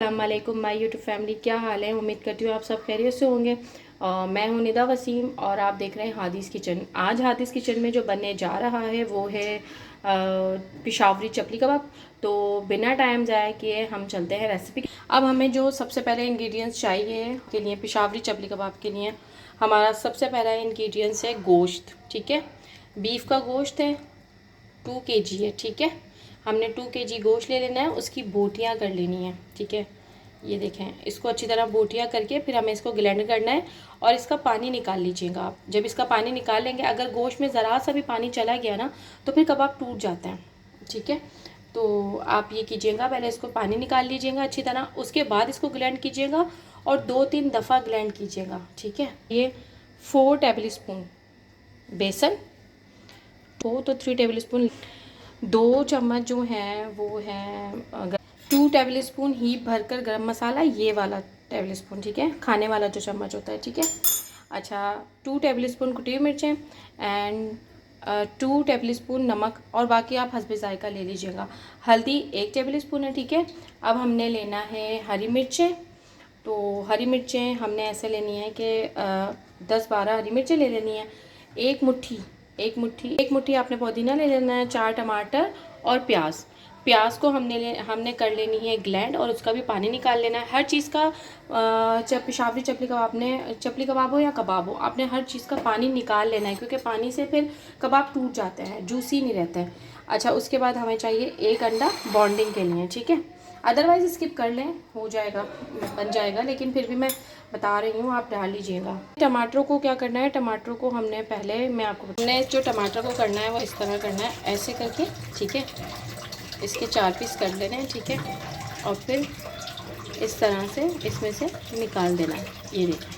अस्सलाम वालेकुम my YouTube family, क्या हाल है। उम्मीद करती हूँ आप सब खैरियत से होंगे। मैं हूँ निदा वसीम और आप देख रहे हैं हादीस किचन। आज हादीस किचन में जो बनने जा रहा है वो है पिशावरी चपली कबाब। तो बिना टाइम ज़ाया किए हम चलते हैं रेसिपी। अब हमें जो सबसे पहले इंग्रेडिएंट्स चाहिए के लिए पिशावरी चपली कबाब के लिए, हमारा सबसे पहला इंग्रेडिएंट्स है गोश्त। ठीक है, बीफ का गोश्त है 2 kg है। ठीक है, हमने 2 kg गोश्त ले लेना है, उसकी बोटियाँ कर लेनी है। ठीक है, ये देखें, इसको अच्छी तरह बोटियाँ करके फिर हमें इसको ग्राइंड करना है और इसका पानी निकाल लीजिएगा आप। जब इसका पानी निकाल लेंगे, अगर गोश्त में ज़रा सा भी पानी चला गया ना तो फिर कबाब टूट जाता है। ठीक है, तो आप ये कीजिएगा, पहले इसको पानी निकाल लीजिएगा अच्छी तरह, उसके बाद इसको ग्राइंड कीजिएगा और 2-3 दफ़ा ग्राइंड कीजिएगा। ठीक है, ये 4 टेबल स्पून बेसन, 4 तो 3 टेबल स्पून, 2 चम्मच जो है वो है 2 टेबल स्पून ही भरकर गरम मसाला, ये वाला टेबल स्पून। ठीक है, खाने वाला जो चम्मच होता है। ठीक है, अच्छा 2 टेबल स्पून कुटी हुई मिर्चें एंड 2 टेबल स्पून नमक, और बाकी आप हस्बे जायका ले लीजिएगा। हल्दी 1 टेबल स्पून है। ठीक है, अब हमने लेना है हरी मिर्चें। तो हरी मिर्चें हमने ऐसे लेनी है कि 10-12 हरी मिर्चें ले लेनी है। एक मुट्ठी आपने पुदीना ले लेना है, 4 टमाटर और प्याज को हमने कर लेनी है ग्लैंड और उसका भी पानी निकाल लेना है। हर चीज़ का पिशावरी चपली कबाब ने, चपली कबाब हो या कबाब हो, आपने हर चीज़ का पानी निकाल लेना है, क्योंकि पानी से फिर कबाब टूट जाते हैं, जूसी नहीं रहते हैं। अच्छा, उसके बाद हमें चाहिए 1 अंडा बॉन्डिंग के लिए। ठीक है, अदरवाइज़ स्किप कर लें, हो जाएगा, बन जाएगा, लेकिन फिर भी मैं बता रही हूँ, आप डाल लीजिएगा। टमाटरों को क्या करना है, टमाटरों को हमने पहले, मैं आपको, हमने जो टमाटर को करना है वो इस तरह करना है, ऐसे करके। ठीक है, इसके 4 पीस कर लेने हैं। ठीक है, और फिर इस तरह से इसमें से निकाल देना है, ये देखिए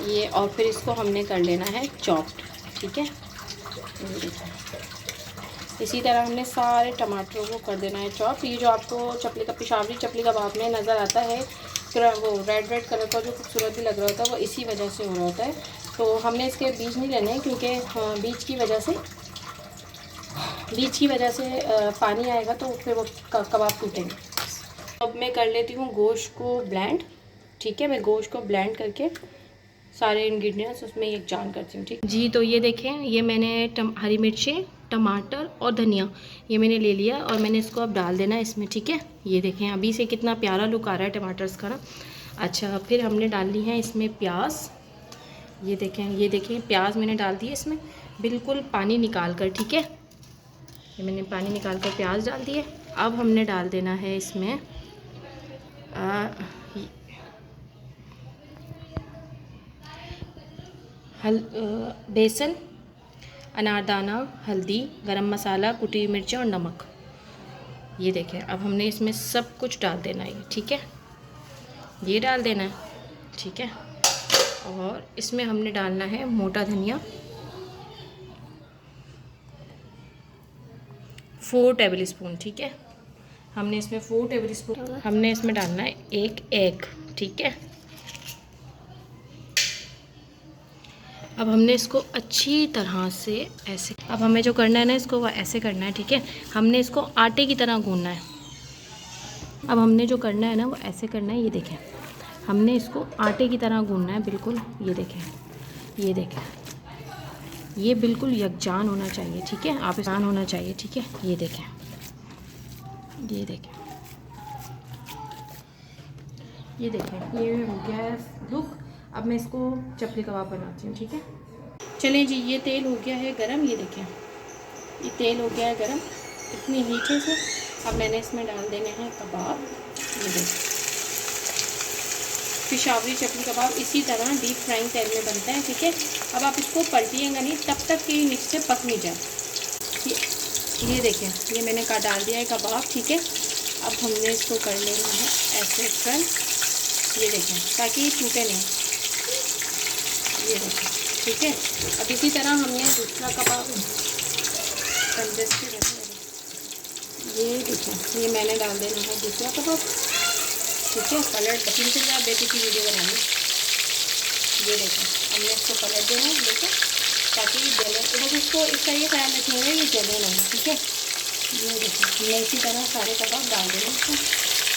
ये, और फिर इसको हमने कर लेना है चॉप्ड। ठीक है, ये देखिए, इसी तरह हमने सारे टमाटरों को कर देना है चॉप। ये जो आपको चपली का, पिशावरी चपली कबाब में नज़र आता है वो रेड कलर का जो खूबसूरत भी लग रहा होता है, वो इसी वजह से हो रहा होता है। तो हमने इसके बीज नहीं लेने, क्योंकि बीज की वजह से पानी आएगा तो फिर वो कबाब टूटेंगे। अब मैं कर लेती हूँ गोश्त को ब्लेंड। ठीक है, मैं गोश्त को ब्लेंड करके सारे इंग्रेडिएंट्स उसमें एक जान करती हूँ। ठीक जी, तो ये देखें, ये मैंने हरी मिर्चें, टमाटर और धनिया ये मैंने ले लिया और मैंने इसको अब डाल देना है इसमें। ठीक है, ये देखें, अभी से कितना प्यारा लुक आ रहा है टमाटर्स का ना। अच्छा, फिर हमने डालनी है इसमें प्याज। ये देखें प्याज मैंने डाल दी है इसमें, बिल्कुल पानी निकाल कर। ठीक है, ये मैंने पानी निकाल कर प्याज डाल दिए। अब हमने डाल देना है इसमें बेसन, अनारदाना, हल्दी, गरम मसाला, कुटी हुई मिर्चें और नमक। ये देखें, अब हमने इसमें सब कुछ डाल देना है। ठीक है, ये डाल देना है। ठीक है, और इसमें हमने डालना है मोटा धनिया 4 टेबल स्पून। ठीक है, हमने इसमें 4 टेबल स्पून, हमने इसमें डालना है 1 एग। ठीक है, अब हमने इसको अच्छी तरह से ऐसे, अब हमें जो करना है ना, इसको वो ऐसे करना है। ठीक है, हमने इसको आटे की तरह गूंदना है। अब हमने जो करना है ना वो ऐसे करना है, ये देखें, हमने इसको आटे की तरह गूंदना है बिल्कुल। ये देखें, ये बिल्कुल यकजान होना चाहिए। ठीक है, आप यकजान होना चाहिए। ठीक है, ये देखें, ये हो गया है लुक। अब मैं इसको चपली कबाब बनाती हूँ। ठीक है, चलें जी, ये तेल हो गया है गरम। ये देखें, ये तेल हो गया है गरम इतनी हीटे से। अब मैंने इसमें डाल देने हैं कबाब। ये देखें, पिशावरी चपली कबाब इसी तरह डीप फ्राइंग तेल में बनता है। ठीक है, अब आप इसको पलटिएगा नहीं तब तक कि नीचे से पक नहीं जाए। ये देखें, ये मैंने डाल दिया है कबाब। ठीक है, अब हमने इसको कर लेना है ऐसे फ्रंट। ये देखें, ताकि ये टूटे नहीं। ये देखें, ठीक है, अब इसी तरह हमने दूसरा कबाब, ये देखें, ये मैंने डाल देना है दूसरा कबाब। ठीक है, पलट 3 बेटी की वीडियो बनानी। ये देखें, हमने इसको पलट देना है, देखें, ताकि जले, तो इसको इसका ये ख्याल रखेंगे ये जले नहीं। ठीक है, ये देखिए, हमने इसी तरह सारे कबाब डाल देना इसको।